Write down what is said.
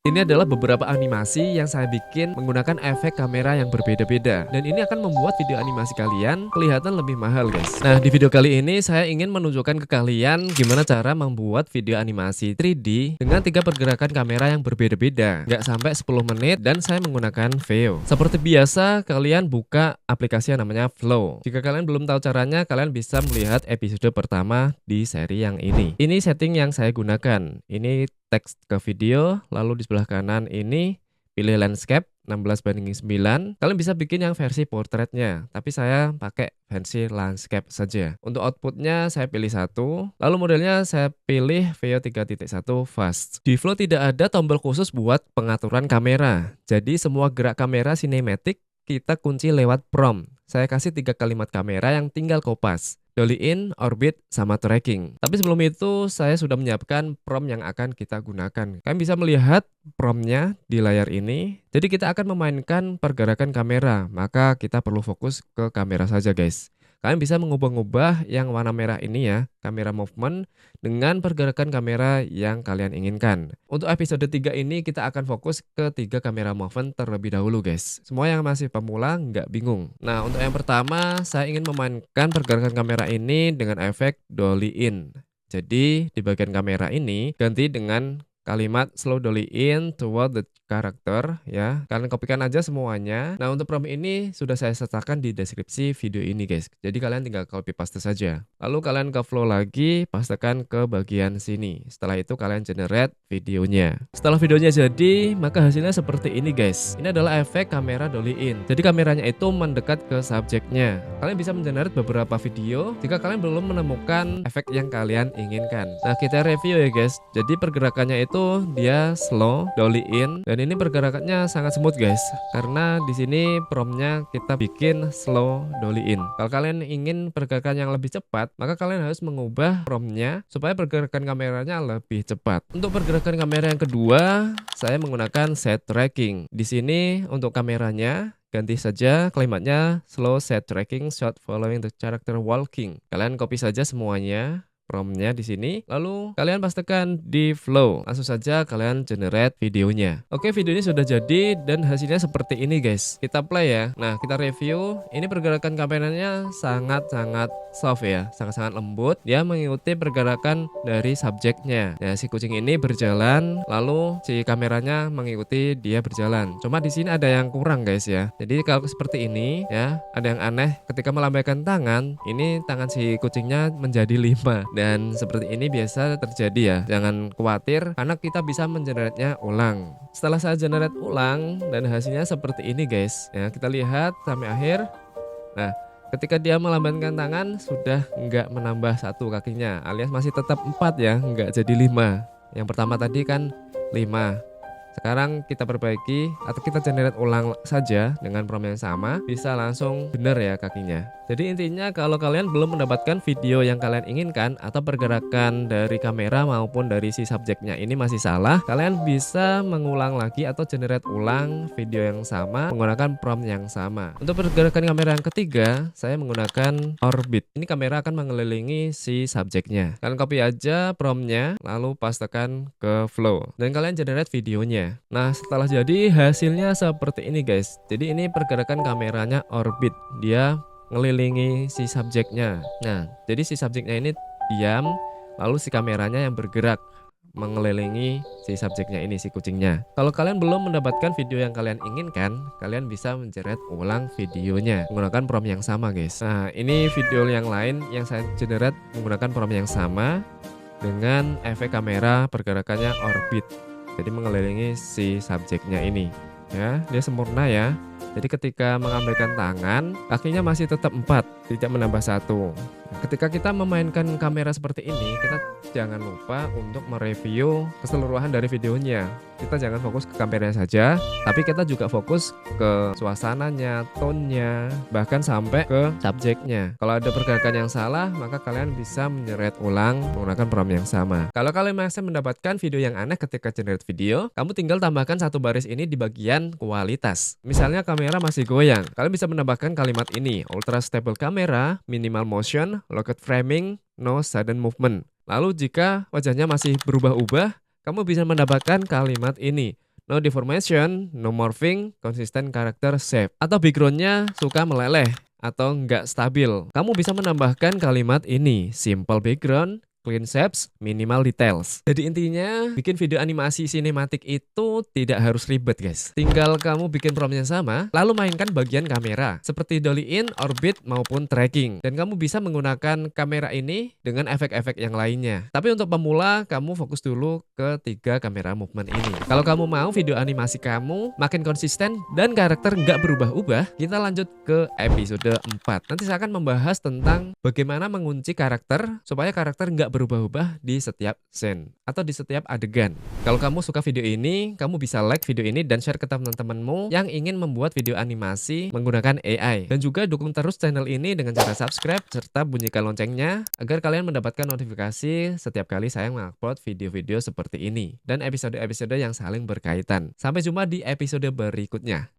Ini adalah beberapa animasi yang saya bikin menggunakan efek kamera yang berbeda-beda. Dan ini akan membuat video animasi kalian kelihatan lebih mahal, guys. Nah, di video kali ini saya ingin menunjukkan ke kalian gimana cara membuat video animasi 3D dengan 3 pergerakan kamera yang berbeda-beda. Nggak sampai 10 menit dan saya menggunakan Veo. Seperti biasa, kalian buka aplikasi yang namanya Flow. Jika kalian belum tahu caranya, kalian bisa melihat episode pertama di seri yang ini. Ini setting yang saya gunakan. Ini teks ke video, lalu di sebelah kanan ini pilih landscape 16:9. Kalian bisa bikin yang versi portraitnya, tapi saya pakai versi landscape saja. Untuk outputnya saya pilih 1, lalu modelnya saya pilih Veo 3.1 fast. Di Flow tidak ada tombol khusus buat pengaturan kamera, jadi semua gerak kamera sinematik kita kunci lewat prompt. Saya kasih 3 kalimat kamera yang tinggal kopas. Dolly in, orbit, sama tracking. Tapi sebelum itu saya sudah menyiapkan prompt yang akan kita gunakan. Kalian bisa melihat promptnya di layar ini. Jadi kita akan memainkan pergerakan kamera, maka kita perlu fokus ke kamera saja, guys. Kalian bisa mengubah-ubah yang warna merah ini ya, kamera movement dengan pergerakan kamera yang kalian inginkan. Untuk episode 3 ini kita akan fokus ke 3 kamera movement terlebih dahulu, guys. Semua yang masih pemula nggak bingung. Nah, untuk yang pertama saya ingin memainkan pergerakan kamera ini dengan efek dolly in. Jadi di bagian kamera ini ganti dengan kalimat slow dolly in toward the character ya. Kalian kopikan aja semuanya. Nah, untuk prompt ini sudah saya sertakan di deskripsi video ini, guys. Jadi kalian tinggal copy paste saja. Lalu kalian ke Flow lagi, pastekan ke bagian sini. Setelah itu kalian generate videonya. Setelah videonya jadi, maka hasilnya seperti ini, guys. Ini adalah efek kamera dolly in. Jadi kameranya itu mendekat ke subjeknya. Kalian bisa mengenerate beberapa video jika kalian belum menemukan efek yang kalian inginkan. Nah, kita review ya, guys. Jadi pergerakannya itu dia slow dolly in dan ini pergerakannya sangat smooth, guys, karena di sini promptnya kita bikin slow dolly in. Kalau kalian ingin pergerakan yang lebih cepat, maka kalian harus mengubah promptnya supaya pergerakan kameranya lebih cepat. Untuk pergerakan kamera yang kedua, saya menggunakan set tracking. Di sini untuk kameranya ganti saja kalimatnya slow set tracking shot following the character walking. Kalian copy saja semuanya promptnya di sini, lalu kalian pastikan di Flow. Langsung saja kalian generate videonya. Oke, video ini sudah jadi dan hasilnya seperti ini, guys. Kita play ya. Nah, kita review. Ini pergerakan kameranya sangat-sangat soft ya, sangat-sangat lembut. Dia mengikuti pergerakan dari subjeknya. Ya, si kucing ini berjalan, lalu si kameranya mengikuti dia berjalan. Cuma di sini ada yang kurang, guys ya. Jadi kalau seperti ini ya, ada yang aneh ketika melambaikan tangan, ini tangan si kucingnya menjadi 5. Dan seperti ini biasa terjadi ya. Jangan khawatir karena kita bisa mengenerate-nya ulang. Setelah saya generate ulang dan hasilnya seperti ini, guys. Ya, kita lihat sampai akhir. Nah, ketika dia melambaikan tangan sudah nggak menambah 1 kakinya, alias masih tetap 4 ya, nggak jadi 5. Yang pertama tadi kan 5. Sekarang kita perbaiki atau kita generate ulang saja dengan prompt yang sama, bisa langsung benar ya kakinya. Jadi intinya kalau kalian belum mendapatkan video yang kalian inginkan atau pergerakan dari kamera maupun dari si subjeknya ini masih salah, kalian bisa mengulang lagi atau generate ulang video yang sama menggunakan prompt yang sama. Untuk pergerakan kamera yang ketiga, saya menggunakan orbit. Ini kamera akan mengelilingi si subjeknya. Kalian copy aja promptnya, lalu pastekan ke Flow dan kalian generate videonya. Nah, setelah jadi hasilnya seperti ini, guys. Jadi ini pergerakan kameranya orbit. Dia ngelilingi si subjeknya. Nah, jadi si subjeknya ini diam, lalu si kameranya yang bergerak mengelilingi si subjeknya ini, si kucingnya. Kalau kalian belum mendapatkan video yang kalian inginkan, kalian bisa generate ulang videonya menggunakan prompt yang sama, guys. Nah, ini video yang lain yang saya generate menggunakan prompt yang sama dengan efek kamera pergerakannya orbit. Jadi mengelilingi si subjeknya ini. Ya, dia sempurna ya. Jadi ketika mengambilkan tangan, kakinya masih tetap 4, tidak menambah 1. Ketika kita memainkan kamera seperti ini, kita jangan lupa untuk mereview keseluruhan dari videonya. Kita jangan fokus ke kameranya saja, tapi kita juga fokus ke suasananya, tone-nya, bahkan sampai ke subjeknya. Kalau ada pergerakan yang salah, maka kalian bisa menyeret ulang menggunakan prompt yang sama. Kalau kalian masih mendapatkan video yang aneh ketika generate video, kamu tinggal tambahkan 1 baris ini di bagian kualitas. Misalnya kamera masih goyang, kalian bisa menambahkan kalimat ini: ultra stable camera, minimal motion, locked framing, no sudden movement. Lalu jika wajahnya masih berubah-ubah, kamu bisa menambahkan kalimat ini: no deformation, no morphing, consistent character shape. Atau backgroundnya suka meleleh atau nggak stabil. Kamu bisa menambahkan kalimat ini, simple background, clean shapes, minimal details. Jadi intinya, bikin video animasi sinematik itu tidak harus ribet guys. Tinggal kamu bikin promptnya sama, lalu mainkan bagian kamera, seperti dolly in, orbit, maupun tracking. Dan kamu bisa menggunakan kamera ini dengan efek-efek yang lainnya. Tapi untuk pemula, kamu fokus dulu ke 3 kamera movement ini. Kalau kamu mau video animasi kamu makin konsisten dan karakter nggak berubah-ubah, kita lanjut ke episode 4. Nanti saya akan membahas tentang bagaimana mengunci karakter supaya karakter nggak berubah-ubah di setiap scene atau di setiap adegan. Kalau kamu suka video ini, kamu bisa like video ini dan share ke teman-temanmu yang ingin membuat video animasi menggunakan AI. Dan juga dukung terus channel ini dengan cara subscribe serta bunyikan loncengnya agar kalian mendapatkan notifikasi setiap kali saya mengupload video-video seperti ini dan episode-episode yang saling berkaitan. Sampai jumpa di episode berikutnya.